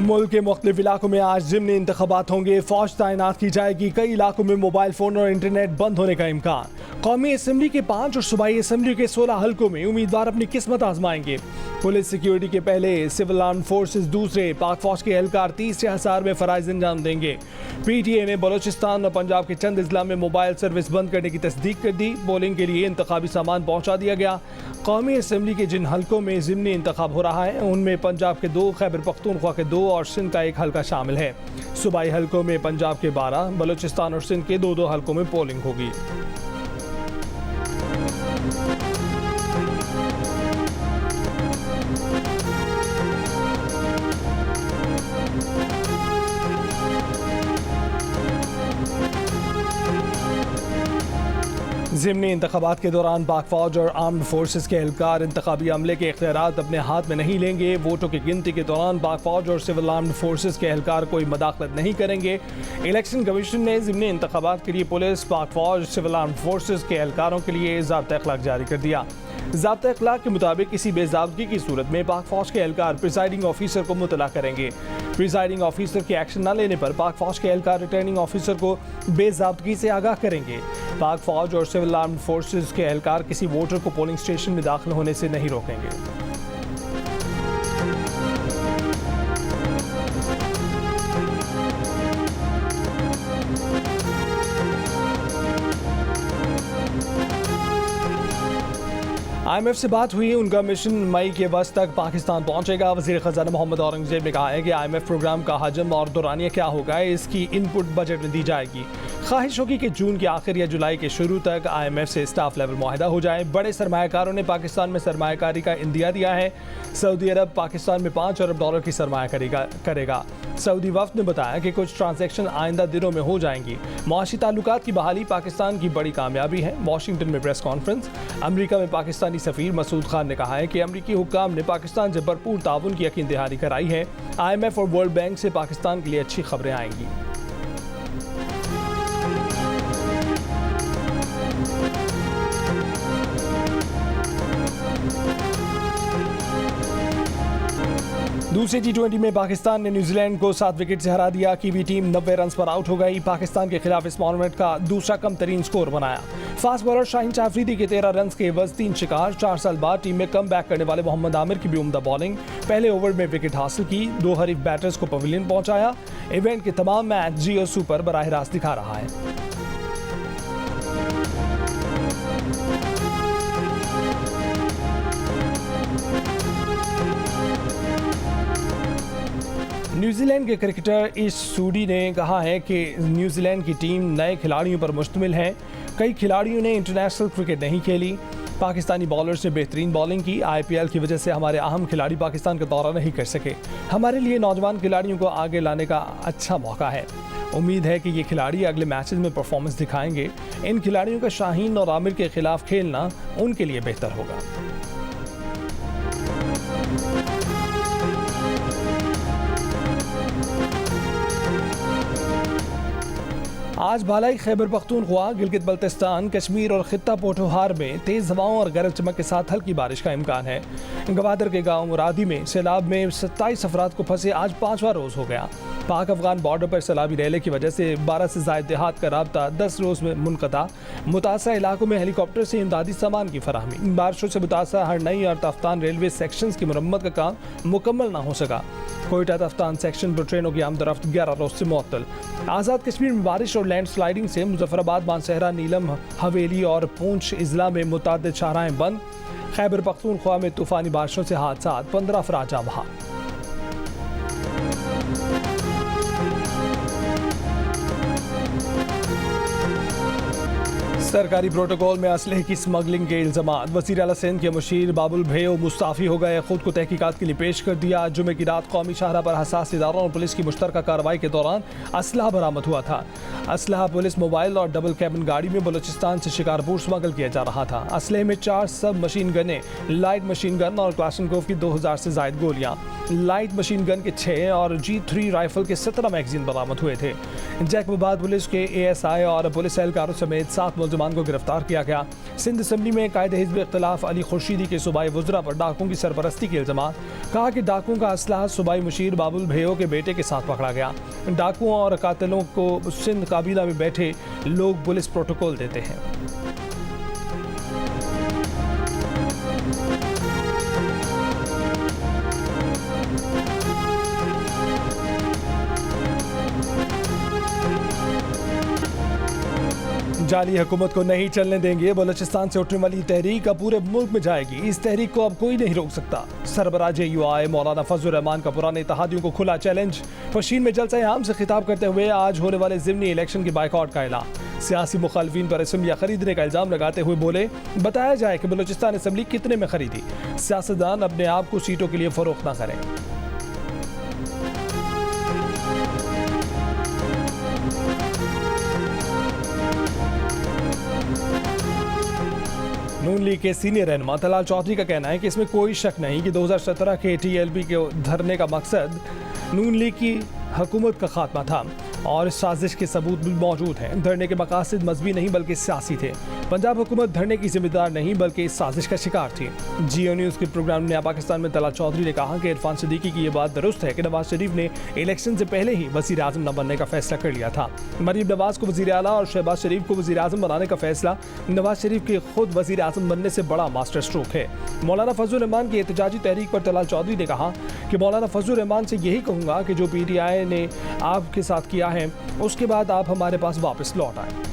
मुल्क के मुख्तलिफ इलाकों में आज ज़िमनी इंतखाबात होंगे। फौज तैनात की जाएगी। कई इलाकों में मोबाइल फ़ोन और इंटरनेट बंद होने का इम्कान। कौमी असम्बली के 5 और सूबाई असम्बली के 16 हल्कों में उम्मीदवार अपनी किस्मत आजमाएंगे। पुलिस सिक्योरिटी के पहले, सिविल आर्म फोर्सेस दूसरे, पाक फौज के एहलकार तीसरे हसार में फ़राइज़ अंजाम देंगे। PTA ने बलोचिस्तान और पंजाब के चंद अजला में मोबाइल सर्विस बंद करने की तस्दीक कर दी। पोलिंग के लिए इंतखाबी सामान पहुँचा दिया गया। कौमी असम्बली के जिन हल्कों में ज़िमनी इंतखाब हो रहा है उनमें पंजाब के 2, खैबर पख्तूनख्वा के 2 और सिंध का 1 हल्का शामिल है। सूबाई हल्कों में पंजाब के 12, बलोचिस्तान और सिंध के 2 हल्कों में पोलिंग होगी। ज़िमनी इंतखाबात के दौरान पाक फौज और आर्म्ड फोर्सेस के एहलकार इंतखाबी अमले के इख्तियारात अपने हाथ में नहीं लेंगे। वोटों की गिनती के दौरान पाक फौज और सिविल आर्म्ड फोर्सेस के एहलकार कोई मदाखलत नहीं करेंगे। इलेक्शन कमीशन ने ज़िमनी इंतखाबात के लिए पुलिस, पाक फौज, सिविल आर्म्ड फोर्सेस के एहलकारों के लिए ज़ाब्ता अखलाक जारी कर दिया। ज़ाब्ता अखलाक के मुताबिक किसी बेज़ाब्तगी की सूरत में पाक फौज के एहलकार प्रिसाइडिंग ऑफिसर को मुतला करेंगे। प्रिसाइडिंग ऑफिसर के एक्शन न लेने पर पाक फौज के एहलकार रिटर्निंग ऑफिसर को बेज़ाब्तगी से आगाह करेंगे। पाक फौज और सिविल आर्म्ड फोर्सेस के एहलकार किसी वोटर को पोलिंग स्टेशन में दाखिल होने से नहीं रोकेंगे। IMF से बात हुई, उनका मिशन मई के वस्त तक पाकिस्तान पहुंचेगा। वज़ीर ख़ज़ाना मोहम्मद औरंगज़ेब ने कहा है कि IMF प्रोग्राम का हजम और दौरानिया क्या होगा इसकी इनपुट बजट में दी जाएगी। ख्वाहिश होगी कि जून के आखिर या जुलाई के शुरू तक IMF से स्टाफ लेवल मुआहदा हो जाए। बड़े सरमायाकारों ने पाकिस्तान में सरमायाकारी का इंदिया दिया है। सऊदी अरब पाकिस्तान में $5 अरब की सरमाया करेगा। सऊदी वफ्द ने बताया कि कुछ ट्रांजैक्शन आइंदा दिनों में हो जाएंगी। मुआशी ताल्लुकात की बहाली पाकिस्तान की बड़ी कामयाबी है। वाशिंगटन में प्रेस कॉन्फ्रेंस। अमरीका में पाकिस्तानी सफीर मसूद खान ने कहा है कि अमरीकी हुक्काम ने पाकिस्तान से भरपूर ताउन की यकीन दहानी कराई है। IMF और वर्ल्ड बैंक से पाकिस्तान के लिए अच्छी खबरें आएंगी। दूसरे T20 में पाकिस्तान ने न्यूजीलैंड को 7 विकेट से हरा दिया। कीवी टीम 90 रन पर आउट हो गई। पाकिस्तान के खिलाफ इस टूर्नामेंट का दूसरा कम तरीन स्कोर बनाया। फास्ट बॉलर शाहीन अफरीदी के 13 रन के एवज 3 शिकार। 4 साल बाद टीम में कम बैक करने वाले मोहम्मद आमिर की भी उम्दा बॉलिंग। पहले ओवर में विकेट हासिल की। 2 हरीफ बैटर्स को पवेलियन पहुंचाया। इवेंट के तमाम मैच जियो सुपर बराह रास्त दिखा रहा है। न्यूजीलैंड के क्रिकेटर इस सूडी ने कहा है कि न्यूजीलैंड की टीम नए खिलाड़ियों पर मुश्तमिल है। कई खिलाड़ियों ने इंटरनेशनल क्रिकेट नहीं खेली। पाकिस्तानी बॉलर्स ने बेहतरीन बॉलिंग की। IPL की वजह से हमारे अहम खिलाड़ी पाकिस्तान का दौरा नहीं कर सके। हमारे लिए नौजवान खिलाड़ियों को आगे लाने का अच्छा मौका है। उम्मीद है कि ये खिलाड़ी अगले मैचेस में परफॉर्मेंस दिखाएंगे। इन खिलाड़ियों का शाहीन और आमिर के खिलाफ खेलना उनके लिए बेहतर होगा। आज भालाई खैबर पख्तूनख्वा, गिलगित बल्तिस्तान, कश्मीर और खित्ता पोठोहार में तेज़ हवाओं और गरज चमक के साथ हल्की बारिश का इम्कान है। गवादर के गांव मुरादी में सैलाब में 27 अफराद को फंसे आज 5वां रोज़ हो गया। पाक अफगान बॉर्डर पर सैलाबी रैले की वजह से 12 से ज़ायद देहात का राब्ता 10 रोज़ में मुनक़ता। मुतासरा इलाकों में हेलीकॉप्टर से इमदादी सामान की फराहमी। बारिशों से मुतासरा हरनई और तफ्तान रेलवे सेक्शंस की मरम्मत का काम मुकम्मल न हो सका। कोयटा तफ्तान सेक्शन पर ट्रेनों की आमदरफ्त 11 रोज़ से मुअत्तल। आज़ाद कश्मीर में बारिश और लैंड स्लाइडिंग से मुजफ्फराबाद, मानसहरा, नीलम, हवेली और पूंछ इजला में मुतअद्दिद शाहराहें बंद। खैबर पख्तूनख्वा में तूफानी बारिशों से हादसा, 15 अफराद जाँ बहा। सरकारी प्रोटोकॉल में असलहे की स्मगलिंग के इल्ज़ामात। वज़ीर आला सिंध के मुशीर बाबुल भेओ मुस्ताफ़ी हो गए। खुद को तहकीकात के लिए पेश कर दिया। जुमे की रात कौमी शाहरा पर हसास इदारों और पुलिस की मुश्तरका कार्रवाई के दौरान असलहा बरामद हुआ था। असलहा पुलिस मोबाइल और डबल कैबिन गाड़ी में बलूचिस्तान से शिकारपुर स्मगल किया जा रहा था। असलहे में 4 सब मशीन गनें, लाइट मशीन गन और क्लाशनकोव की 2000 से ज़ायद गोलियाँ, लाइट मशीन गन के 6 और G3 राइफल के 17 मैगजीन बरामद हुए थे। जैकबाबाद पुलिस के ASI और पुलिस एहलकारों समेत 7 मुलजमान जमान को गिरफ्तार किया गया। सिंध असम्बली में कायदे हिज़्ब इख्तिलाफ अली खुर्शीदी के सूबाई वज़रा पर डाकुओं की सरपरस्ती के इल्ज़ाम। कहा कि डाकुओं का असलहा सूबाई मुशीर बाबुल भैयो के बेटे के साथ पकड़ा गया। डाकुओं और कातिलों को सिंध काबीना में बैठे लोग पुलिस प्रोटोकॉल देते हैं। जाली हुकूमत को नहीं चलने देंगे। बलूचिस्तान से उठने वाली तहरीक अब पूरे मुल्क में जाएगी। इस तहरीक को अब कोई नहीं रोक सकता। सरबराह JUI मौलाना फजलुर रहमान का पुराने इत्तेहादियों को खुला चैलेंज। पशीन में जलसा-ए-आम से खिताब करते हुए आज होने वाले ज़िमनी इलेक्शन की बाइकआउट का ऐलान। सियासी मुखालिफिन पर असम्बलियाँ खरीदने का इल्ज़ाम लगाते हुए बोले, बताया जाए कि बलूचिस्तान असम्बली कितने में खरीदी। सियासतदान अपने आप को सीटों के लिए फरोख्त न करें। नून लीग के सीनियर रहनुमा तलाल चौधरी का कहना है कि इसमें कोई शक नहीं कि 2017 के TLP के धरने का मकसद नून लीग की हुकूमत का खात्मा था और इस साजिश के सबूत भी मौजूद हैं। धरने के मकासद मजहबी नहीं बल्कि सियासी थे। पंजाब हुकूमत धरने की जिम्मेदार नहीं बल्कि इस साजिश का शिकार थी। जियो न्यूज़ के प्रोग्राम नया पाकिस्तान में तलाल चौधरी ने कहा कि इरफान सिद्दीकी की यह बात दुरुस्त है कि नवाज शरीफ ने इलेक्शन से पहले ही वज़ीर आज़म न बनने का फैसला कर लिया था। मरीम नवाज को वज़ीर आला और शहबाज शरीफ को वज़ीर आज़म बनाने का फैसला नवाज शरीफ के खुद वज़ीर आज़म बनने से बड़ा मास्टर स्ट्रोक है। मौलाना फजलुर रहमान की एहतजाजी तहरीक पर तलाल चौधरी ने कहा कि मौलाना फजलुर रहमान से यही कहूँगा कि जो PTI ने आपके साथ किया है उसके बाद आप हमारे पास वापस लौट आए।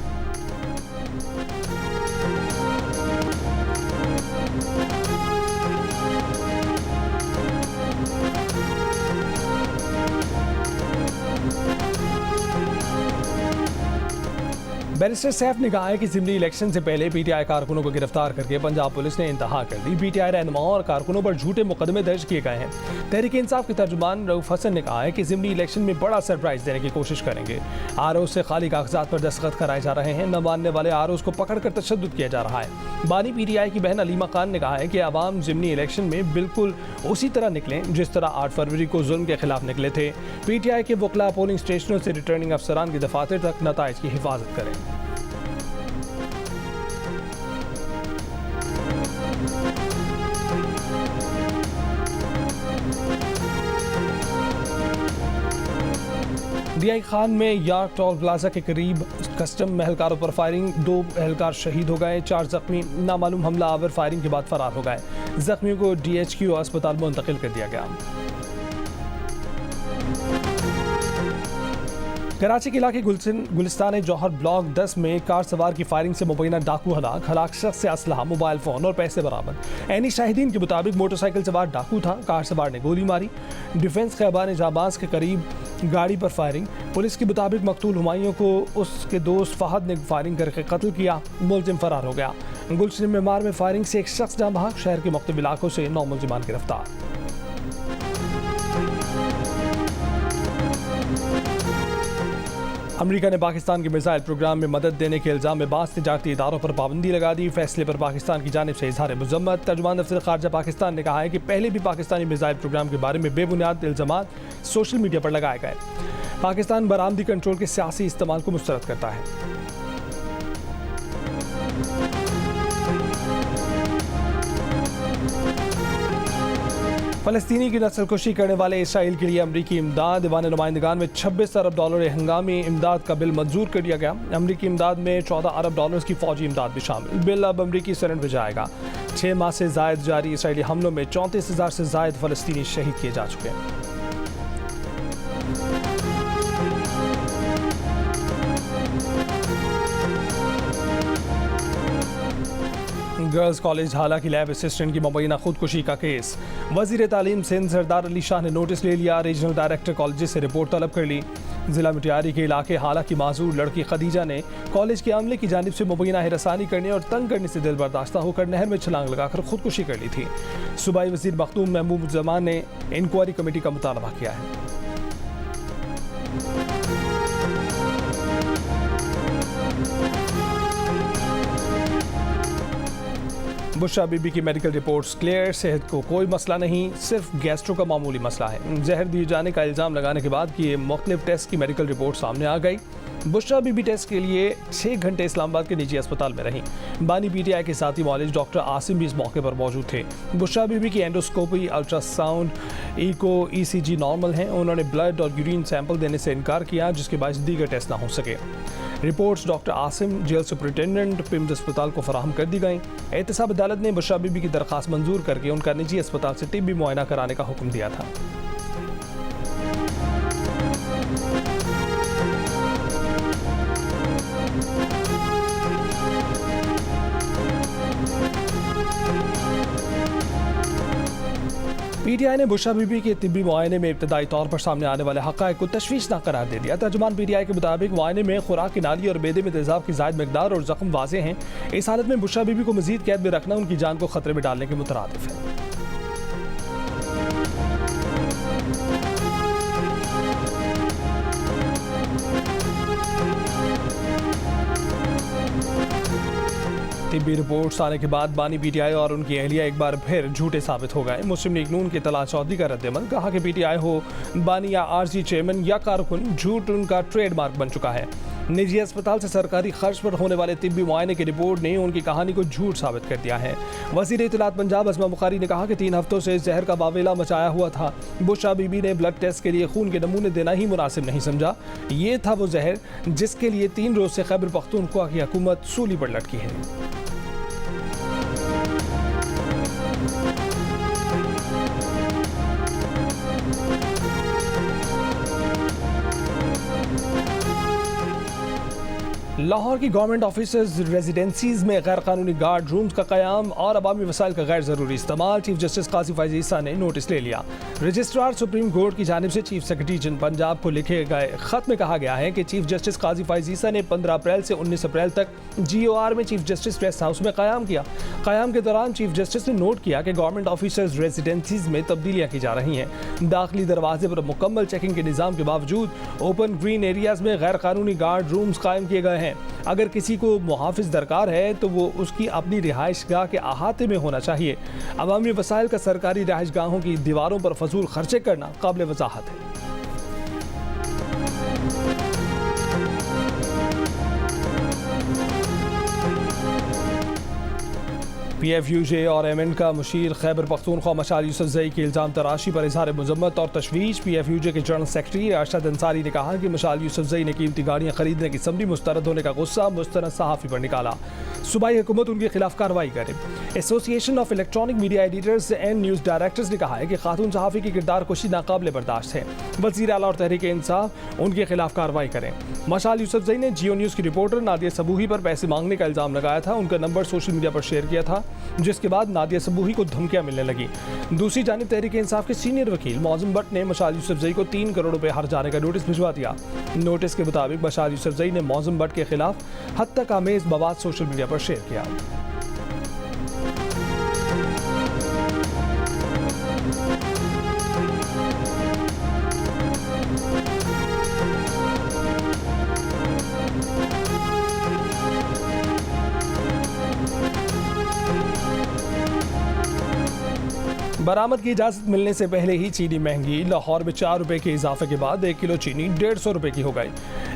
बैरिस्टर सैफ ने कहा है कि ज़िमनी इलेक्शन से पहले PTI कारकुनों को गिरफ्तार करके पंजाब पुलिस ने इंतहा कर दी। PTI रहनुमाओं और कारकुनों पर झूठे मुकदमे दर्ज किए गए हैं। तहरीक इंसाफ के तर्जुमान रऊफ हसन ने कहा है कि ज़िमनी इलेक्शन में बड़ा सरप्राइज देने की कोशिश करेंगे। ROs से खाली कागजात पर दस्तखत कराए जा रहे हैं। न मानने वाले ROs को पकड़कर तशद्दुद किया जा रहा है। बानी PTI की बहन अलीमा खान ने कहा है कि अवाम ज़िमनी इलेक्शन में बिल्कुल उसी तरह निकलें जिस तरह 8 फरवरी को जुल्म के खिलाफ निकले थे। PTI के वकला पोलिंग स्टेशनों से रिटर्निंग अफसरान की दफातर तक नताइज की हिफाजत करें। DI खान में यार्क टोल प्लाजा के करीब कस्टम एहलकारों पर फायरिंग। 2 एहलकार शहीद हो गए, 4 जख्मी। नामालूम हमला आवर फायरिंग के बाद फरार हो गए। जख्मियों को DHQ अस्पताल मुंतकिल कर दिया गया। कराची के इलाके गुलिस्तान जौहर ब्लॉक 10 में कार सवार की फायरिंग से मुबैना डाकू हलाक शख्स से असलहा, मोबाइल फ़ोन और पैसे बरामद। ऐनी शाहिदीन के मुताबिक मोटरसाइकिल सवार डाकू था। कार सवार ने गोली मारी। डिफेंस खैबान जाबाज के करीब गाड़ी पर फायरिंग। पुलिस के मुताबिक मकतूल हुमायूं को उसके दोस्त फहद ने फायरिंग करके कत्ल किया। मुलजिम फरार हो गया। गुलशन मेमार में फायरिंग से एक शख्स जाँ बहक। शहर के मुख्तलिफ इलाकों से 9 मुलजिमान गिरफ्तार। अमेरिका ने पाकिस्तान के मिसाइल प्रोग्राम में मदद देने के इल्ज़ाम में बास तिजारती इदारों पर पाबंदी लगा दी। फैसले पर पाकिस्तान की जानिब से इजहार मज़म्मत। तर्जुमान दफ्तर ख़ारजा पाकिस्तान ने कहा है कि पहले भी पाकिस्तानी मिसाइल प्रोग्राम के बारे में बेबुनियाद इल्ज़ामात सोशल मीडिया पर लगाए गए। पाकिस्तान बरामदी कंट्रोल के सियासी इस्तेमाल को मुस्तरद करता है। फ़लस्तीनी की नस्लकुशी करने वाले इसराइल के लिए अमरीकी इमदाद। दीवान नुमाइंदगान में $26 अरब हंगामी इमदाद का बिल मंजूर कर दिया गया। अमरीकी इमदाद में $14 अरब की फ़ौजी इमदाद भी शामिल। बिल अब अमरीकी सेनेट में जाएगा। 6 माह से ज़ायद जारी इसराइली हमलों में 34,000 से ज़ायद फ़लस्तीनी शहीद किए जा चुके हैं। गर्ल्स कॉलेज हाला की लैब असिस्टेंट की मुबैना खुदकुशी का केस। वज़ीर तालीम सिंध सरदार अली शाह ने नोटिस ले लिया। रीजनल डायरेक्टर कॉलेज से रिपोर्ट तलब कर ली। ज़िला मिटियारी के इलाके हाला की माजूर लड़की खदीजा ने कॉलेज के अमले की जानिब से मुबैना हिरासानी करने और तंग करने से दिल बर्दाश्ता होकर नहर में छलांग लगाकर खुदकुशी कर ली थी। सूबाई वज़ीर मखदूम महबूब जमान ने इंक्वायरी कमेटी का मुतालबा किया है। बुशरा बीबी की मेडिकल रिपोर्ट्स क्लियर, सेहत को कोई मसला नहीं, सिर्फ गैस्ट्रो का मामूली मसला है। जहर दिए जाने का इल्ज़ाम लगाने के बाद कि मुख्तलिफ टेस्ट की मेडिकल रिपोर्ट सामने आ गई। बुशरा बीबी टेस्ट के लिए 6 घंटे इस्लामाबाद के निजी अस्पताल में रहीं। बानी पीटीआई के साथी मौलिज डॉक्टर आसिम भी इस मौके पर मौजूद थे। बुशरा बीबी की endoscopy, ultrasound, eco, ECG normal हैं। उन्होंने ब्लड और यूरिन सैंपल देने से इनकार किया, जिसके बायस दीगर टेस्ट ना हो सके। Reports doctor Asim, jail superintendent PIMS अस्पताल को फराहम कर दी गई। एहतसाब अदालत ने बुशरा बीबी की दरख्वास्त मंजूर करके उनका निजी अस्पताल से तिब्बी मुआयना कराने का हुक्म दिया था। पीटीआई ने बुशरा बीबी के तिब्बी मुआयने में इब्तदाई तौर पर सामने आने वाले हक़ाइक़ को तशवीशनाक करार दे दिया। तर्जुमान पीटीआई के मुताबिक मुआयने में खुराक की नाली और मैदे में तेज़ाब की ज़ायद मकदार और ज़ख्म वाज़ेह हैं। इस हालत में बुशरा बीबी को मज़ीद कैद में रखना उनकी जान को खतरे में डालने के मुतरादिफ है। तिब्बी रिपोर्ट्स आने के बाद बानी पीटीआई और उनकी अहलिया एक बार फिर झूठे साबित हो गए। मुस्लिम लीग नून के तला चौधरी का रद्दमल, कहा कि पीटीआई हो बानी या आरजी चेयरमैन या कारकुन, झूठ उनका ट्रेडमार्क बन चुका है। निजी अस्पताल से सरकारी खर्च पर होने वाले तिब्बी मुआयने की रिपोर्ट ने उनकी कहानी को झूठ साबित कर दिया है। वज़ीर इत्तलात पंजाब असमा बुखारी ने कहा कि 3 हफ्तों से जहर का वावेला मचाया हुआ था। बुशरा बीबी ने ब्लड टेस्ट के लिए खून के नमूने देना ही मुनासिब नहीं समझा। ये था वो जहर जिसके लिए 3 रोज से खैबर पख्तूनख्वा की हुकूमत सूली पर लटकी है। लाहौर की गवर्नमेंट ऑफिसर्स रेजिडेंसीज में गैर कानूनी गार्ड रूम्स का क़याम और अवामी वसाइल का गैर ज़रूरी इस्तेमाल, चीफ जस्टिस काजी फैज़ ईसा ने नोटिस ले लिया। रजिस्ट्रार सुप्रीम कोर्ट की जानिब से चीफ सेक्रेटरी जिन पंजाब को लिखे गए ख़त में कहा गया है कि चीफ जस्टिस काजी फैज़ ईसा ने 15 अप्रैल से 19 अप्रैल तक GOR में चीफ जस्टिस रेस्ट हाउस में क़याम किया। क़याम के दौरान चीफ जस्टिस ने नोट किया कि गवर्नमेंट ऑफिसर्स रेजिडेंसीज में तब्दीलियाँ की जा रही हैं। दाखिली दरवाजे पर मुकम्मल चेकिंग के निज़ाम के बावजूद ओपन ग्रीन एरियाज़ में गैर कानूनी गार्ड रूम्स कायम किए गए हैं। अगर किसी को मुहाफिज दरकार है तो वो उसकी अपनी रिहाइश गाह के अहाते में होना चाहिए। अवामी वसाइल का सरकारी रिहाइश गाहों की दीवारों पर फजूल खर्चे करना काबिल वजाहत है। PFUJ और MN का मुशीर खैबर पख्तूनख्वा मशाल यूसुफजई की इल्ज़ाम तराशी पर इजहार मजम्मत और तशवीश। PFUJ के जनरल सेक्रेटरी अरशद अंसारी ने कहा कि मशाल यूसुफजई ने कीमती गाड़ियाँ खरीदने की समरी मुस्तरद होने का गुस्सा मुस्तनद सहाफ़ी पर निकाला। सूबाई हुकूमत उनके खिलाफ कार्रवाई करे। Association of electronic media editors and news directors ने कहा है कि खातून सहाफ़ी की किरदार कुशी नाकाबिल बर्दाश्त है। वज़ीर आला और तहरीक इंसाफ उनके खिलाफ कार्रवाई करें। मशाल यूसुफजई ने जियो न्यूज़ की रिपोर्टर नादिया सबूही पर पैसे मांगने का इल्ज़ाम लगाया था। उनका नंबर सोशल मीडिया पर शेयर किया था, जिसके बाद नादिया सबूही को धमकियां मिलने लगी। दूसरी जानिब तहरीक इंसाफ के सीनियर वकील मौज़म भट्ट ने मशाल यूसुफजई को 3 करोड़ रुपए हर जाने का नोटिस भिजवा दिया। नोटिस के मुताबिक मशाल यूसुफजई ने मौज़म भट्ट के खिलाफ हद तक आमेज मवाद सोशल मीडिया पर शेयर किया। बरामद की इजाज़त मिलने से पहले ही चीनी महंगी। लाहौर में 4 रुपए के इजाफे के बाद 1 किलो चीनी 150 रुपए की हो गई।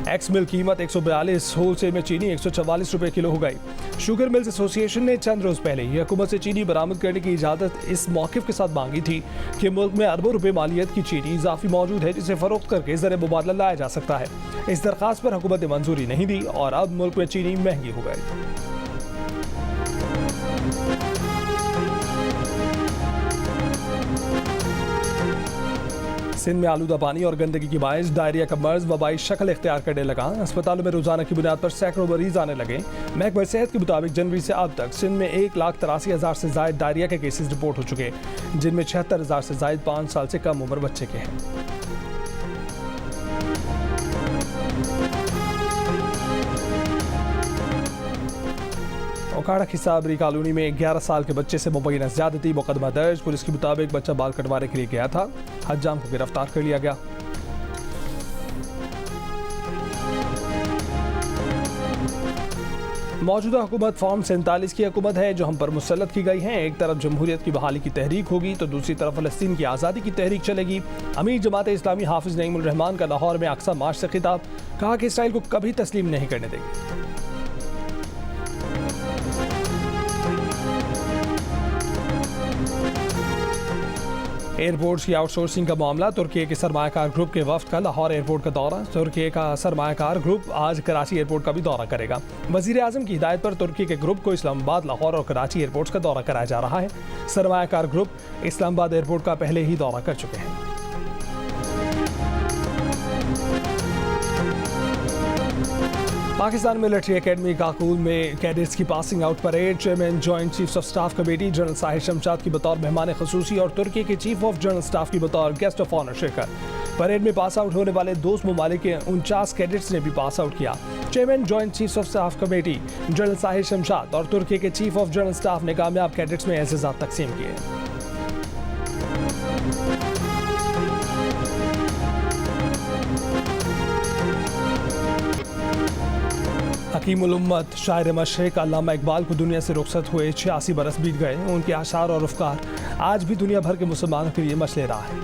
एक्स मिल कीमत 142, होलसेल में चीनी 144 रुपए किलो हो गई। शुगर मिल्स एसोसिएशन ने चंद रोज पहले ही हुकूमत से चीनी बरामद करने की इजाज़त इस मौक़िफ़ के साथ मांगी थी कि मुल्क में अरबों रुपए मालियत की चीनी इजाफी मौजूद है, जिसे फ़रोख्त करके ज़र मुबादला लाया जा सकता है। इस दरख्वास्त पर हुकूमत ने मंजूरी नहीं दी और अब मुल्क में चीनी महंगी हो गई। सिंध में आलूदा पानी और गंदगी की बायस डायरिया का मर्ज वबाई शक्ल इख्तियार करने लगा। अस्पतालों में रोजाना की बुनियाद पर सैकड़ों मरीज आने लगे। महकमा सेहत के मुताबिक जनवरी से अब तक सिंध में 1,83,000 से ज्यादा डायरिया के केसेस रिपोर्ट हो चुके, जिनमें 76,000 से ज्यादा 5 साल से कम उम्र बच्चे के हैं। ओकाड़ा की साबरी कॉलोनी में 11 साल के बच्चे से मुबैना ज़्यादती मुकदमा दर्ज। पुलिस के मुताबिक बच्चा बाल कटवाने के लिए गया था। हज्जाम को गिरफ्तार कर लिया गया। मौजूदा हुकूमत फॉर्म 47 की हुकूमत है जो हम पर मुसल्लत की गई है। एक तरफ जमहूरियत की बहाली की तहरीक होगी तो दूसरी तरफ फ़लस्तीन की आज़ादी की तहरीक चलेगी। अमीर जमात इस्लामी हाफिज़ नईमुल रहमान का लाहौर में अक्सा मार्च से खिताब, कहा कि इसराइल को कभी तस्लीम नहीं करने देगी। एयरपोर्ट्स की आउटसोर्सिंग का मामला, तुर्की के सरमायाकार ग्रुप के वफ्द का लाहौर एयरपोर्ट का दौरा। तुर्की का सरमायाकार ग्रुप आज कराची एयरपोर्ट का भी दौरा करेगा। वज़ीर आज़म की हिदायत पर तुर्की के ग्रुप को इस्लामाबाद, लाहौर और कराची एयरपोर्ट्स का दौरा कराया जा रहा है। सरमायाकार ग्रुप इस्लामाबाद एयरपोर्ट का पहले ही दौरा कर चुके हैं। पाकिस्तान मिलिट्री एकेडमी काकूल में कैडेट्स की passing out parade, chairman joint chiefs of staff committee general Sahir Shamshad की बतौर मेहमान खसूसी और तुर्की के चीफ ऑफ जनरल स्टाफ की बतौर गेस्ट ऑफ ऑनर शिरकत। परेड में पास आउट होने वाले दोस्त ममालिक के 49 कैडेट्स ने भी पास आउट किया। Chairman joint chiefs of staff committee general Sahir Shamshad और तुर्की के चीफ ऑफ जनरल स्टाफ ने कामयाब कैडेट्स में एज़ाज़ात तकसीम किए। हकीमुल उम्मत शायर मशरिक अल्लामा इकबाल को दुनिया से रुखसत हुए 86 बरस बीत गए। उनके आशार और अफकार आज भी दुनिया भर के मुसलमानों के लिए मसले राह है।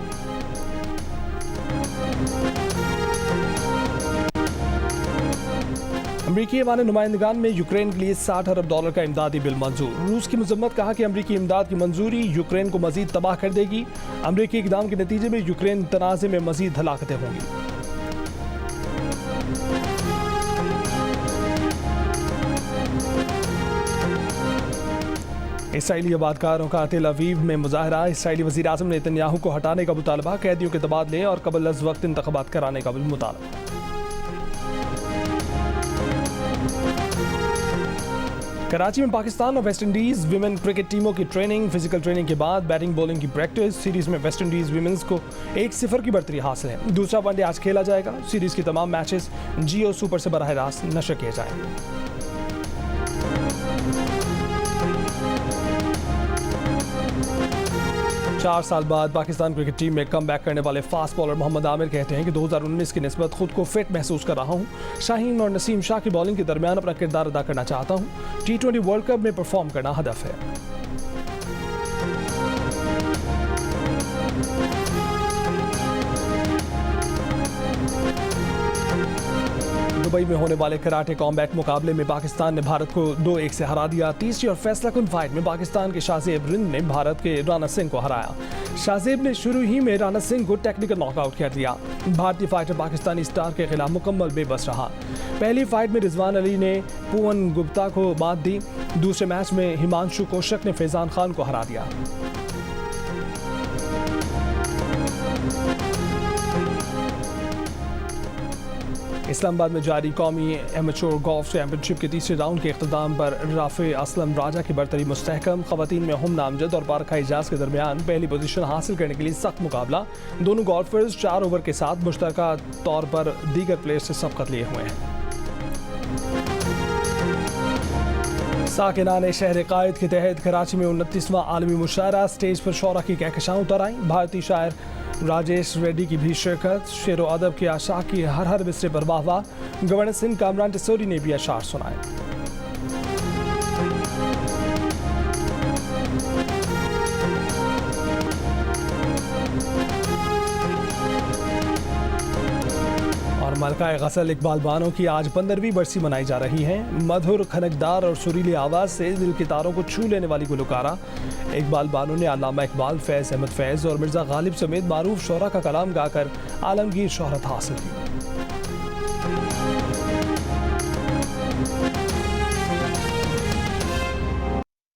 अमरीकी ऐवान नुमाइंदगान में यूक्रेन के लिए $60 अरब का इमदादी बिल मंजूर। रूस की मजम्मत, कहा कि अमरीकी इमदाद की मंजूरी यूक्रेन को मजीद तबाह कर देगी। अमरीकी इकदाम के नतीजे में यूक्रेन तनाज़े में मजीद हलाकतें होंगी। इसराइली आबादकारों का तेल अवीव में मुजाहरा, इसराइली वज़ीर आज़म नेतन्याहू को हटाने का मुतालबा, कैदियों के तबादले और कबल अज़ वक्त इंतख़ाबात कराने का भी मुतालबा। कराची में पाकिस्तान और वेस्ट इंडीज़ विमेन क्रिकेट टीमों की ट्रेनिंग, फिजिकल ट्रेनिंग के बाद बैटिंग बॉलिंग की प्रैक्टिस। सीरीज़ में वेस्ट इंडीज़ विमेंस को 1-0 की बढ़तरी हासिल है। दूसरा वनडे आज खेला जाएगा। सीरीज़ की तमाम मैचेस जियो सुपर से बराह रास्त नशर किए जाएंगे। 4 साल बाद पाकिस्तान क्रिकेट टीम में कम बैक करने वाले फास्ट बॉलर मोहम्मद आमिर कहते हैं कि 2019 की निस्बत खुद को फिट महसूस कर रहा हूं। शाहीन और नसीम शाह की बॉलिंग के दरमियान अपना किरदार अदा करना चाहता हूं। T20 वर्ल्ड कप में परफॉर्म करना हदफ है। दुबई में होने वाले कराटे कॉम्बैट मुकाबले में पाकिस्तान ने भारत को 2-1 से हरा दिया। तीसरी और फैसलाकुन फाइट में पाकिस्तान के शाहजेब रिंद ने भारत के राणा सिंह को हराया। शाहजेब ने शुरू ही में राणा सिंह को टेक्निकल नॉकआउट कर दिया। भारतीय फाइटर पाकिस्तानी स्टार के खिलाफ मुकम्मल बेबस रहा। पहली फाइट में रिजवान अली ने पुवन गुप्ता को मात दी। दूसरे मैच में हिमांशु कौशिक ने फैजान खान को हरा दिया। इस्लामाबाद में जारी कौमी एमेच्योर गोल्फ चैंपियनशिप के तीसरे राउंड के इख्तिताम पर राफे असलम राजा की बरतरी मुस्तहकम। खवातीन में हम नामजद और बारखा इजाज के दरमियान पहली पोजीशन हासिल करने के लिए सख्त मुकाबला। दोनों गोल्फर्स 4 ओवर के साथ मुश्तरका तौर पर दीगर प्लेयर्स से सबकत लिए हुए हैं। साकिनाने शहर कायद के तहत कराची में 29वां आलमी मुशायरा, स्टेज पर शौरा की कहकशां उतर आई। भारतीय शायर राजेश रेड्डी की भी शिरकत। शेर व अदब के आशाक की हर मिसरे पर वाह। गवर्नर सिंह कामरान टिसोरी ने भी अशार सुनाए। और मलका गज़ल इकबाल बानो की आज 15वीं बरसी मनाई जा रही है। मधुर, खनकदार और सुरीली आवाज़ से दिल के तारों को छू लेने वाली गुलकारा इकबाल बानो ने अल्लामा इकबाल, फैज़ अहमद फैज़ और मिर्ज़ा गालिब समेत मारूफ शोरा का कलाम गाकर आलमगीर शोहरत हासिल की।